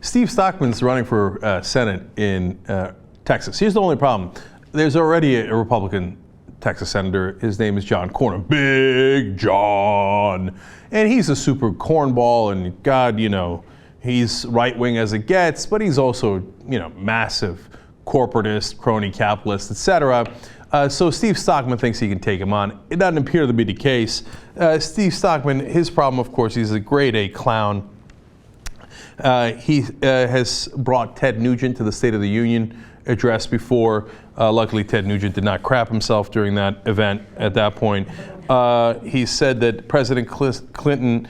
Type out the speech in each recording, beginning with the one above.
Steve Stockman's running for Senate in Texas. Here's the only problem. There's already a Republican Texas senator. His name is John Cornyn. Big John. And he's a super cornball, and God, you know, he's right-wing as it gets, but he's also, you know, massive corporatist, crony capitalist, etc. So Steve Stockman thinks he can take him on. It doesn't appear to be the case. Steve Stockman, his problem, of course, he's a grade A clown. He has brought Ted Nugent to the State of the Union address before. Luckily, Ted Nugent did not crap himself during that event at that point. He said that President Clinton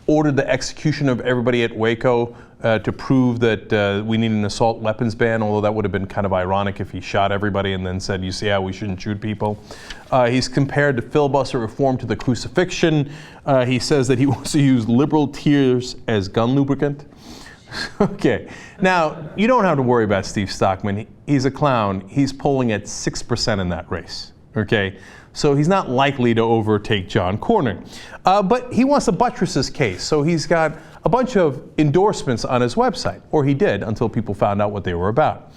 ordered the execution of everybody at Waco to prove that we need an assault weapons ban, although that would have been kind of ironic if he shot everybody and then said, you see how we shouldn't shoot people. He's compared the filibuster reform to the crucifixion. He says that he wants to use liberal tears as gun lubricant. Okay, now you don't have to worry about Steve Stockman. He's a clown. He's polling at 6% in that race. Okay, so he's not likely to overtake John Cornyn. But he wants to buttress his case, so he's got a bunch of endorsements on his website, or he did until people found out what they were about.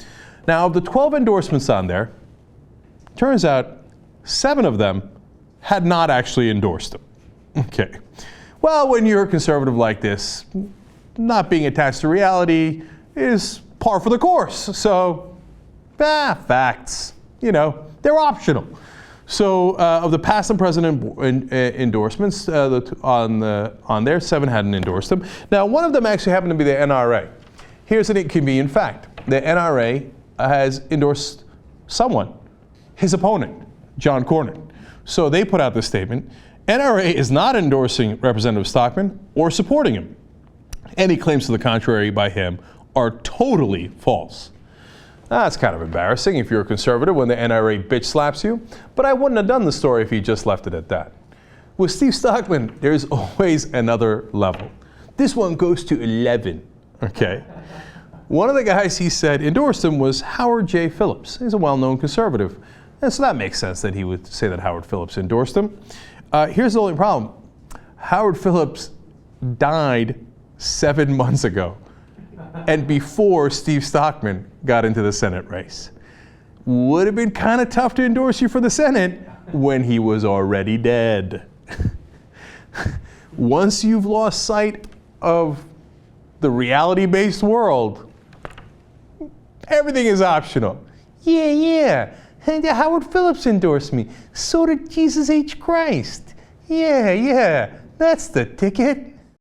Now, of the 12 endorsements on there, turns out 7 of them had not actually endorsed him. Okay, well, when you're a conservative like this, not being attached to reality is par for the course. So, facts, you know, they're optional. So of the past and present endorsements on there, 7 hadn't endorsed them. Now, one of them actually happened to be the NRA. Here's an inconvenient fact. The NRA has endorsed someone, his opponent, John Cornyn. So they put out this statement: NRA is not endorsing Representative Stockman or supporting him. Any claims to the contrary by him are totally false. That's kind of embarrassing if you're a conservative when the NRA bitch slaps you, but I wouldn't have done the story if he just left it at that. With Steve Stockman, there's always another level. This one goes to 11, okay? One of the guys he said endorsed him was Howard J. Phillips. He's a well-known conservative, and so that makes sense that he would say that Howard Phillips endorsed him. Here's the only problem. Howard Phillips died 7 months ago, and before Steve Stockman got into the Senate race. Would have been kind of tough to endorse you for the Senate when he was already dead. Once you've lost sight of the reality-based world, everything is optional. Yeah, and Howard Phillips endorsed me. So did Jesus H. Christ. Yeah, that's the ticket.